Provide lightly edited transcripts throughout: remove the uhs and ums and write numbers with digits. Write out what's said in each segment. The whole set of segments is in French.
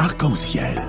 Arc-en-ciel.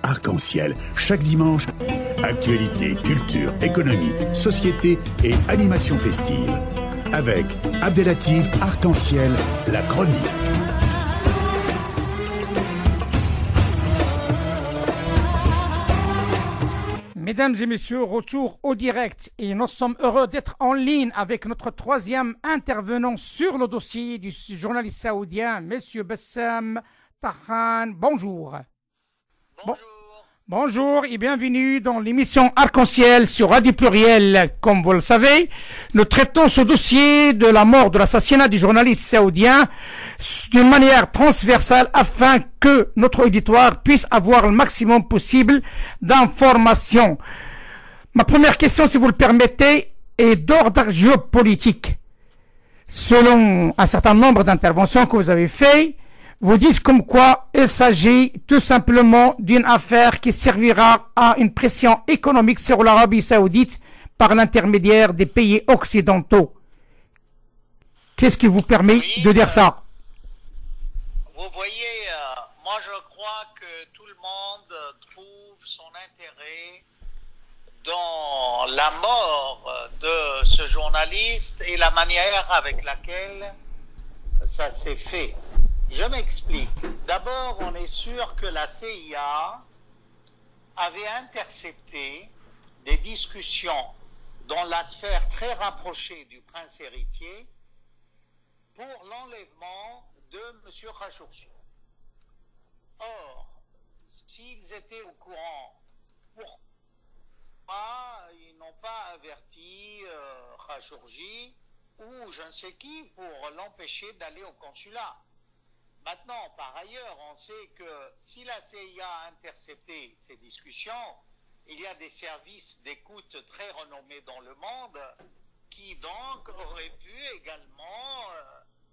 Arc-en-ciel, chaque dimanche, actualité, culture, économie, société et animation festive. Avec Abdelatif Arc-en-ciel, la chronique. Mesdames et messieurs, retour au direct et nous sommes heureux d'être en ligne avec notre troisième intervenant sur le dossier du journaliste saoudien, Monsieur Bassam Tahan. Bonjour. Bonjour et bienvenue dans l'émission Arc-en-ciel sur Radio Pluriel. Comme vous le savez, nous traitons ce dossier de la mort, de l'assassinat du journaliste saoudien d'une manière transversale afin que notre auditoire puisse avoir le maximum possible d'informations. Ma première question, si vous le permettez, est d'ordre géopolitique. Selon un certain nombre d'interventions que vous avez faites, vous dites comme quoi il s'agit tout simplement d'une affaire qui servira à une pression économique sur l'Arabie Saoudite par l'intermédiaire des pays occidentaux. Qu'est-ce qui vous permet de dire ça? Vous voyez, moi je crois que tout le monde trouve son intérêt dans la mort de ce journaliste et la manière avec laquelle ça s'est fait. Je m'explique. D'abord, on est sûr que la CIA avait intercepté des discussions dans la sphère très rapprochée du prince héritier pour l'enlèvement de M. Khashoggi. Or, s'ils étaient au courant, pourquoi ils n'ont pas averti Khashoggi ou je ne sais qui pour l'empêcher d'aller au consulat? Maintenant, par ailleurs, on sait que si la CIA a intercepté ces discussions, il y a des services d'écoute très renommés dans le monde qui donc auraient pu également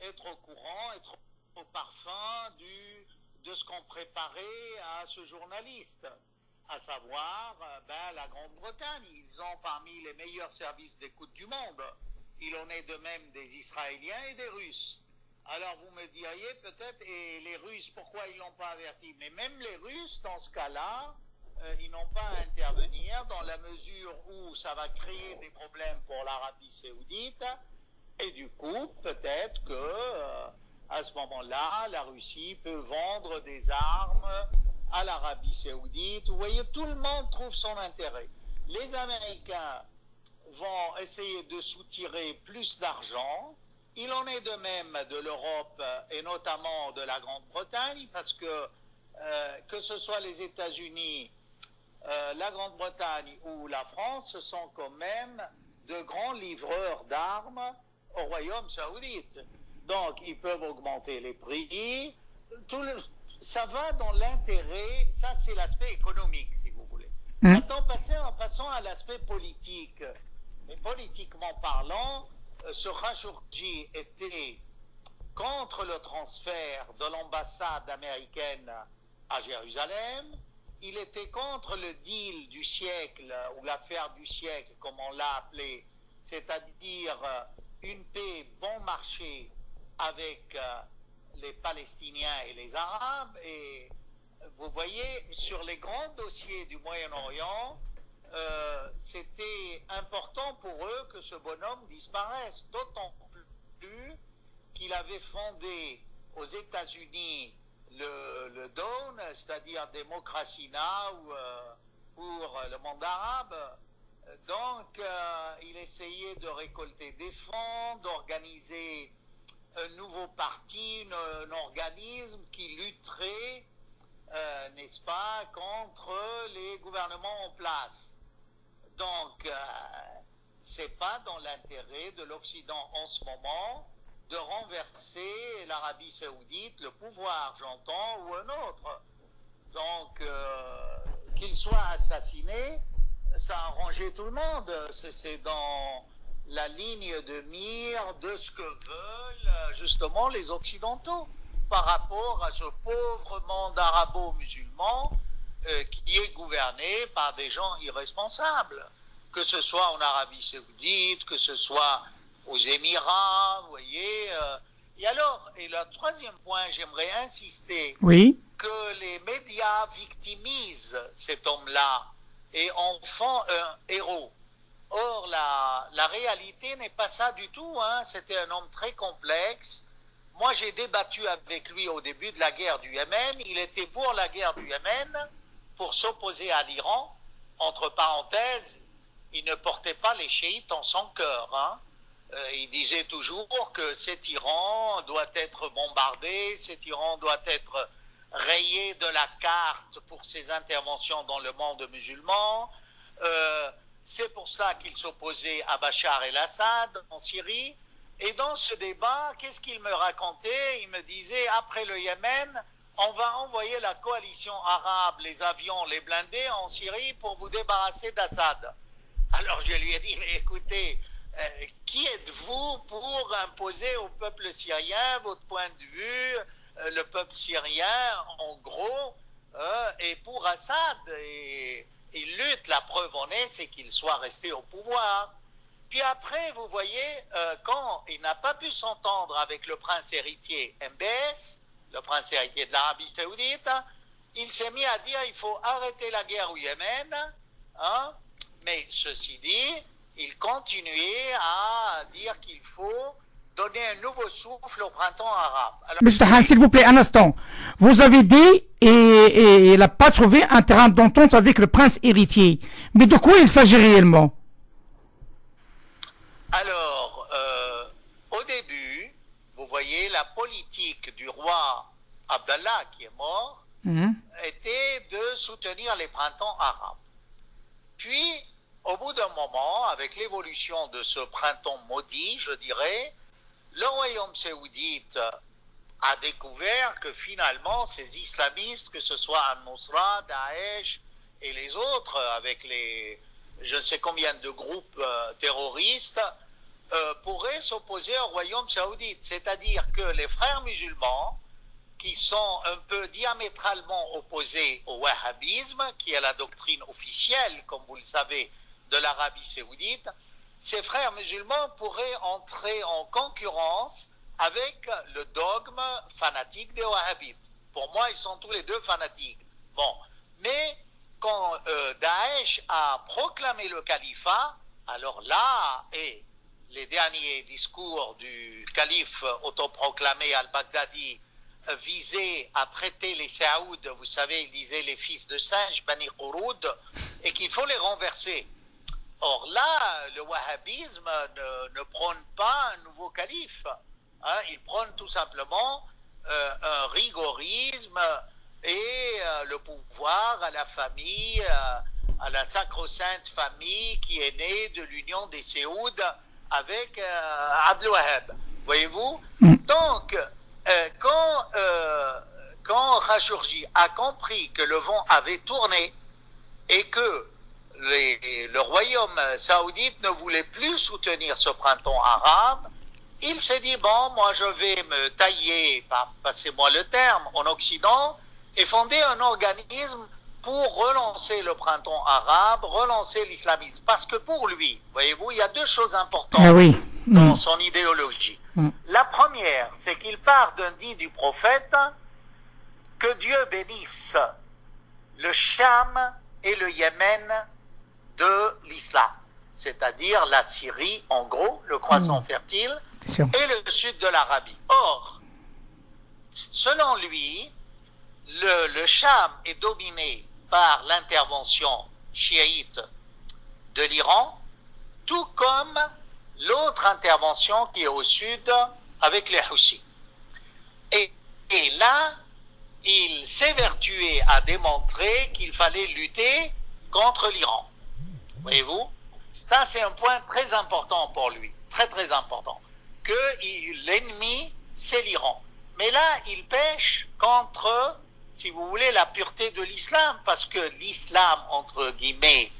être au courant, être au parfum de ce qu'on préparait à ce journaliste, à savoir la Grande-Bretagne. Ils ont parmi les meilleurs services d'écoute du monde. Il en est de même des Israéliens et des Russes. Alors vous me diriez peut-être, et les Russes, pourquoi ils ne l'ont pas averti? Mais même les Russes, dans ce cas-là, ils n'ont pas à intervenir dans la mesure où ça va créer des problèmes pour l'Arabie Saoudite. Et du coup, peut-être que à ce moment-là, la Russie peut vendre des armes à l'Arabie Saoudite. Vous voyez, tout le monde trouve son intérêt. Les Américains vont essayer de soutirer plus d'argent. Il en est de même de l'Europe et notamment de la Grande-Bretagne parce que ce soit les États-Unis, la Grande-Bretagne ou la France, ce sont quand même de grands livreurs d'armes au Royaume saoudite. Donc, ils peuvent augmenter les prix. Ça va dans l'intérêt, ça c'est l'aspect économique, si vous voulez. Maintenant, passons à l'aspect politique. Mais politiquement parlant, ce Khashoggi était contre le transfert de l'ambassade américaine à Jérusalem. Il était contre le deal du siècle, ou l'affaire du siècle, comme on l'a appelé, c'est-à-dire une paix bon marché avec les Palestiniens et les Arabes. Et vous voyez, sur les grands dossiers du Moyen-Orient, c'était important pour eux que ce bonhomme disparaisse, d'autant plus qu'il avait fondé aux États-Unis le DAWN, c'est-à-dire Démocratie Now pour le monde arabe. Donc, il essayait de récolter des fonds, d'organiser un nouveau parti, un organisme qui lutterait, n'est-ce pas, contre les gouvernements en place. Donc, c'est pas dans l'intérêt de l'Occident en ce moment de renverser l'Arabie Saoudite, le pouvoir, j'entends, ou un autre. Donc, qu'il soit assassiné, ça a arrangé tout le monde. C'est dans la ligne de mire de ce que veulent justement les Occidentaux par rapport à ce pauvre monde arabo-musulman qui est gouverné par des gens irresponsables, que ce soit en Arabie Saoudite, que ce soit aux Émirats, vous voyez. Et alors, et le troisième point, j'aimerais insister que les médias victimisent cet homme-là et en font un héros. Or, la réalité n'est pas ça du tout, hein. C'était un homme très complexe. Moi, j'ai débattu avec lui au début de la guerre du Yémen. Il était pour la guerre du Yémen, pour s'opposer à l'Iran. Entre parenthèses, il ne portait pas les chiites en son cœur, hein. Il disait toujours que cet Iran doit être bombardé, cet Iran doit être rayé de la carte pour ses interventions dans le monde musulman. C'est pour ça qu'il s'opposait à Bachar el-Assad en Syrie. Et dans ce débat, qu'est-ce qu'il me racontait? Il me disait, après le Yémen, on va envoyer la coalition arabe, les avions, les blindés en Syrie pour vous débarrasser d'Assad. Alors je lui ai dit, mais écoutez, qui êtes-vous pour imposer au peuple syrien votre point de vue? Le peuple syrien, en gros, est pour Assad. Et il lutte, la preuve en est, c'est qu'il soit resté au pouvoir. Puis après, vous voyez, quand il n'a pas pu s'entendre avec le prince héritier MBS, le prince héritier de l'Arabie Saoudite, il s'est mis à dire il faut arrêter la guerre au Yémen, hein, mais ceci dit, il continuait à dire qu'il faut donner un nouveau souffle au printemps arabe. Alors, Monsieur Tahan, s'il vous plaît, un instant. Vous avez dit, et il n'a pas trouvé un terrain d'entente avec le prince héritier. Mais de quoi il s'agit réellement? Alors, au début, vous voyez, la politique du roi Abdallah, qui est mort, était de soutenir les printemps arabes. Puis, au bout d'un moment, avec l'évolution de ce printemps maudit, je dirais, le royaume saoudite a découvert que finalement, ces islamistes, que ce soit Al-Nusra, Daesh et les autres, avec les je ne sais combien de groupes terroristes, pourraient s'opposer au royaume saoudite. C'est-à-dire que les frères musulmans, qui sont un peu diamétralement opposés au wahhabisme, qui est la doctrine officielle, comme vous le savez, de l'Arabie saoudite, ces frères musulmans pourraient entrer en concurrence avec le dogme fanatique des wahhabites. Pour moi, ils sont tous les deux fanatiques. Bon, mais quand Daesh a proclamé le califat, alors là, et les derniers discours du calife autoproclamé al-Baghdadi visaient à traiter les Saouds, vous savez, il disait les fils de singes, Bani Qurud, et qu'il faut les renverser. Or là, le wahhabisme ne prône pas un nouveau calife. Hein, il prône tout simplement un rigorisme et le pouvoir à la famille, à la sacro-sainte famille qui est née de l'union des Saouds avec Abdel Wahhab. Voyez-vous? Donc, quand Khashoggi a compris que le vent avait tourné et que le royaume saoudite ne voulait plus soutenir ce printemps arabe, il s'est dit, bon, moi je vais me tailler, passez-moi le terme, en Occident, et fonder un organisme pour relancer le printemps arabe, relancer l'islamisme. Parce que pour lui, voyez-vous, il y a deux choses importantes dans son idéologie. La première, c'est qu'il part d'un dit du prophète, que Dieu bénisse le Cham et le Yémen de l'islam, c'est-à-dire la Syrie, en gros, le croissant fertile, et le sud de l'Arabie. Or, selon lui, le Cham est dominé par l'intervention chiite de l'Iran, tout comme l'autre intervention qui est au sud avec les Houthis. Et là, il s'évertuait à démontrer qu'il fallait lutter contre l'Iran. Voyez-vous, ça c'est un point très important pour lui, très très important, que l'ennemi c'est l'Iran. Mais là, il pêche contre, si vous voulez, la pureté de l'islam, parce que l'islam, entre guillemets,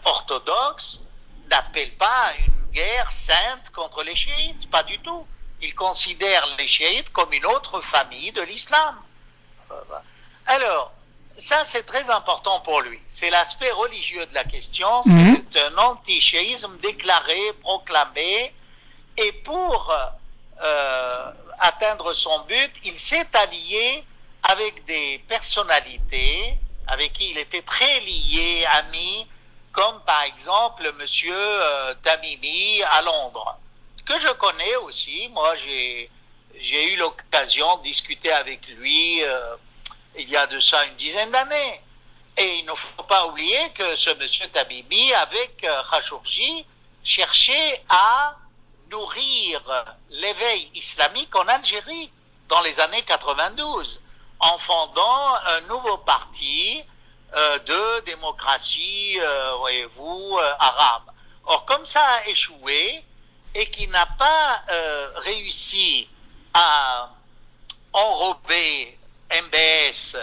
orthodoxe, n'appelle pas une guerre sainte contre les chiites, pas du tout. Il considère les chiites comme une autre famille de l'islam. Alors, ça c'est très important pour lui. C'est l'aspect religieux de la question, c'est un anti-chiisme déclaré, proclamé, et pour atteindre son but, il s'est allié avec des personnalités avec qui il était très lié, ami, comme par exemple monsieur Tamimi à Londres, que je connais aussi. Moi, j'ai eu l'occasion de discuter avec lui il y a de ça une dizaine d'années. Et il ne faut pas oublier que ce monsieur Tamimi, avec Khashoggi, cherchait à nourrir l'éveil islamique en Algérie dans les années 92, en fondant un nouveau parti de démocratie, voyez-vous, arabe. Or, comme ça a échoué et qu'il n'a pas réussi à enrober MBS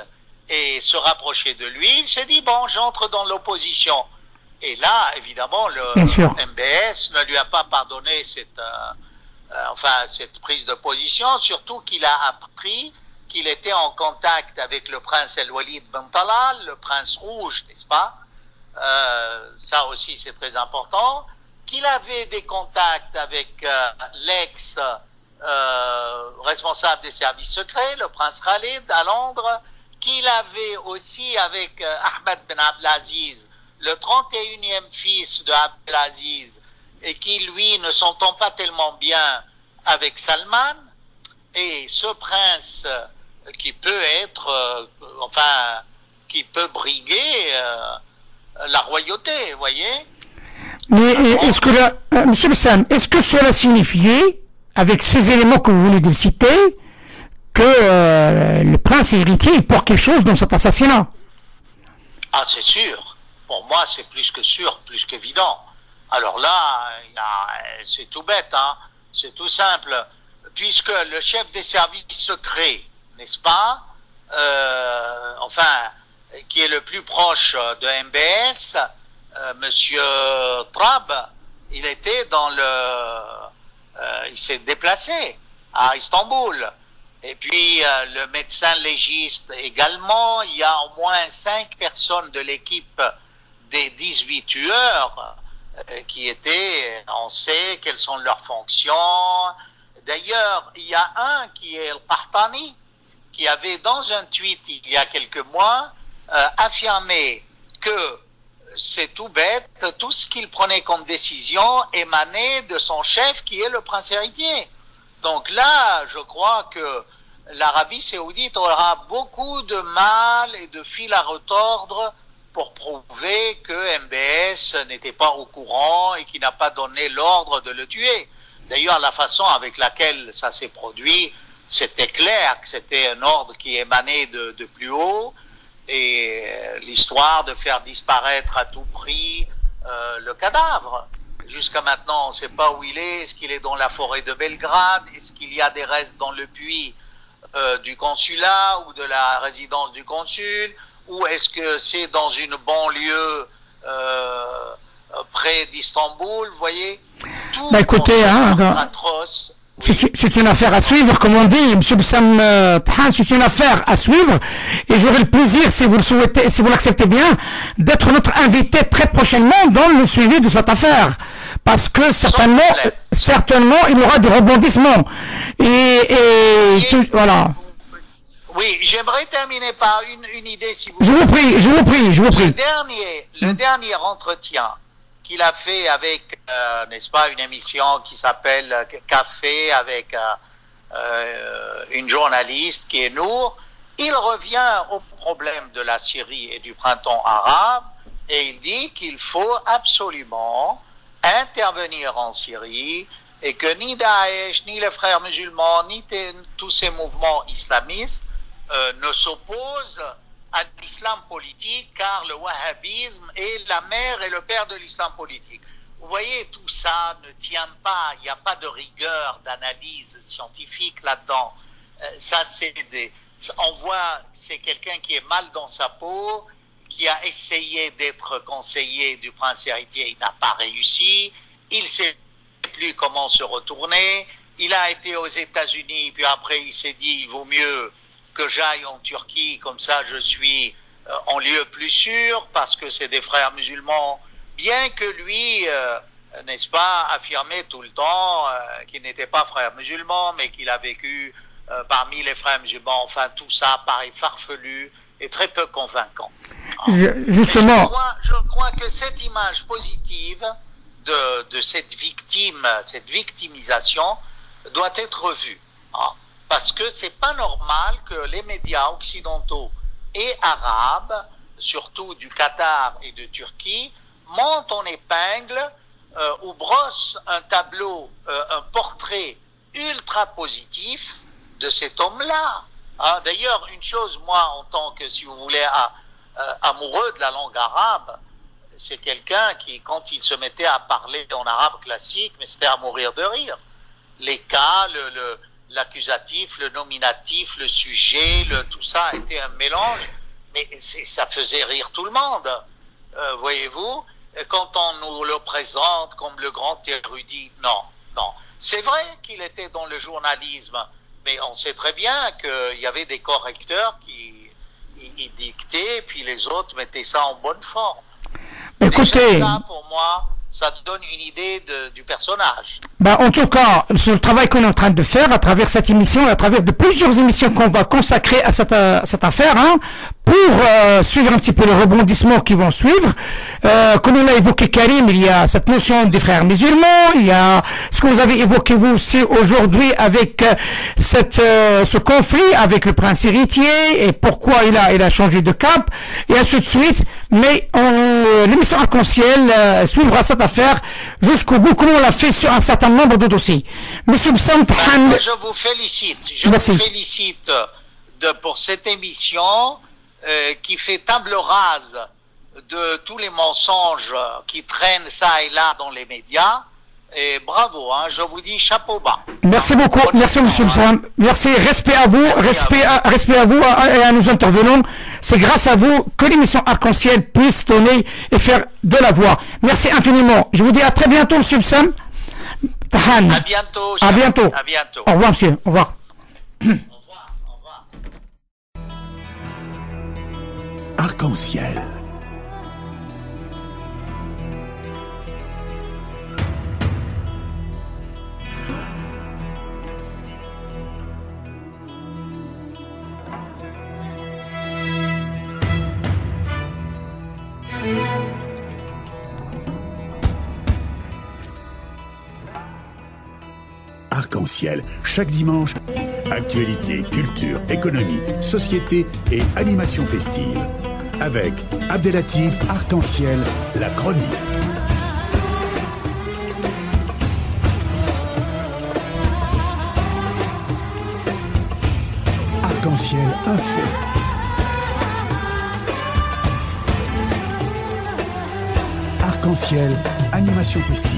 et se rapprocher de lui, il s'est dit, bon, j'entre dans l'opposition. Et là, évidemment, le MBS ne lui a pas pardonné cette prise de position, surtout qu'il a appris qu'il était en contact avec le prince El-Walid Ben Talal, le prince rouge, n'est-ce pas? Ça aussi c'est très important. Qu'il avait des contacts avec l'ex-responsable des services secrets, le prince Khalid à Londres, qu'il avait aussi avec Ahmed Ben Abdelaziz, le 31e fils de Abdelaziz, et qui lui ne s'entend pas tellement bien avec Salman, et ce prince qui peut être, qui peut briguer la royauté, vous voyez. Mais est-ce que Monsieur Bassam, est-ce que cela signifiait, avec ces éléments que vous venez de citer, que le prince héritier il porte quelque chose dans cet assassinat? Ah, c'est sûr. Pour moi, c'est plus que sûr, plus qu'évident. Alors là, c'est tout bête, hein. C'est tout simple. Puisque le chef des services secrets, n'est-ce pas, qui est le plus proche de MBS, Monsieur Trab, il était il s'est déplacé à Istanbul. Et puis le médecin légiste également. Il y a au moins 5 personnes de l'équipe des 18 tueurs qui étaient, on sait quelles sont leurs fonctions. D'ailleurs, il y a un qui est Al-Qahtani, qui avait dans un tweet il y a quelques mois affirmé que c'est tout bête, tout ce qu'il prenait comme décision émanait de son chef qui est le prince héritier. Donc là, je crois que l'Arabie saoudite aura beaucoup de mal et de fil à retordre pour prouver que MBS n'était pas au courant et qu'il n'a pas donné l'ordre de le tuer. D'ailleurs, la façon avec laquelle ça s'est produit, c'était clair que c'était un ordre qui émanait de plus haut, et l'histoire de faire disparaître à tout prix le cadavre. Jusqu'à maintenant, on ne sait pas où il est. Est-ce qu'il est dans la forêt de Belgrade? Est-ce qu'il y a des restes dans le puits du consulat ou de la résidence du consul? Ou est-ce que c'est dans une banlieue près d'Istanbul, vous voyez? Tout écoutez, atroce. C'est une affaire à suivre, comme on dit, M. Bassam Tahan, c'est une affaire à suivre, et j'aurai le plaisir, si vous le souhaitez, si vous l'acceptez bien, d'être notre invité très prochainement dans le suivi de cette affaire, parce que certainement, il y aura des rebondissements, voilà. Oui, j'aimerais terminer par une idée, si vous voulez. Je vous prie. Le dernier entretien qu'il a fait avec, n'est-ce pas, une émission qui s'appelle Café avec une journaliste qui est Nour, il revient au problème de la Syrie et du printemps arabe et il dit qu'il faut absolument intervenir en Syrie et que ni Daesh, ni les frères musulmans, ni tous ces mouvements islamistes ne s'opposent à l'islam politique, car le wahhabisme est la mère et le père de l'islam politique. Vous voyez, tout ça ne tient pas, il n'y a pas de rigueur d'analyse scientifique là-dedans. On voit, c'est quelqu'un qui est mal dans sa peau, qui a essayé d'être conseiller du prince héritier, il n'a pas réussi, il s'est plus comment se retourner. Il a été aux États-Unis, puis après il s'est dit il vaut mieux que j'aille en Turquie, comme ça je suis en lieu plus sûr, parce que c'est des frères musulmans, bien que lui, n'est-ce pas, affirmait tout le temps qu'il n'était pas frère musulman, mais qu'il a vécu parmi les frères musulmans. Enfin, tout ça paraît farfelu et très peu convaincant. Justement, je crois que cette image positive de cette victime, cette victimisation, doit être revue. Parce que c'est pas normal que les médias occidentaux et arabes, surtout du Qatar et de Turquie, montent en épingle ou brossent un tableau, un portrait ultra positif de cet homme-là. D'ailleurs, une chose, moi, en tant que, si vous voulez, amoureux de la langue arabe, c'est quelqu'un qui, quand il se mettait à parler en arabe classique, mais c'était à mourir de rire. Les cas, l'accusatif, le nominatif, le sujet, tout ça était un mélange, mais ça faisait rire tout le monde. Voyez-vous, quand on nous le présente comme le grand érudit, non. C'est vrai qu'il était dans le journalisme, mais on sait très bien qu'il y avait des correcteurs qui dictaient, puis les autres mettaient ça en bonne forme. Écoutez, ça, pour moi, ça donne une idée du personnage. En tout cas, ce travail qu'on est en train de faire à travers cette émission, à travers de plusieurs émissions qu'on va consacrer à cette affaire, pour suivre un petit peu les rebondissements qui vont suivre. Comme on l'a évoqué Karim, il y a cette notion des frères musulmans, il y a ce que vous avez évoqué vous aussi aujourd'hui avec ce conflit avec le prince héritier et pourquoi il a changé de cap et ainsi de suite. Mais l'émission Arc-en-Ciel suivra cette affaire jusqu'au bout, comme on l'a fait sur un certain nombre de dossiers. Monsieur Bsam Tahan, je vous félicite. Vous félicite pour cette émission qui fait table rase de tous les mensonges qui traînent ça et là dans les médias. Et bravo, je vous dis chapeau bas. Merci beaucoup, merci Monsieur Bsam. Merci, respect à vous, respect à vous et à nos intervenants. C'est grâce à vous que l'émission Arc-en-Ciel puisse donner et faire de la voix. Merci infiniment. Je vous dis à très bientôt, Monsieur Bsam Tahan. À bientôt. À bientôt. À bientôt. Au revoir, monsieur. Au revoir. Au revoir. Arc-en-Ciel. Arc-en-Ciel, chaque dimanche, actualité, culture, économie, société et animation festive. Avec Abdelatif Arc-en-Ciel, la chronique. Arc-en-Ciel Info. Arc-en-Ciel, animation festive.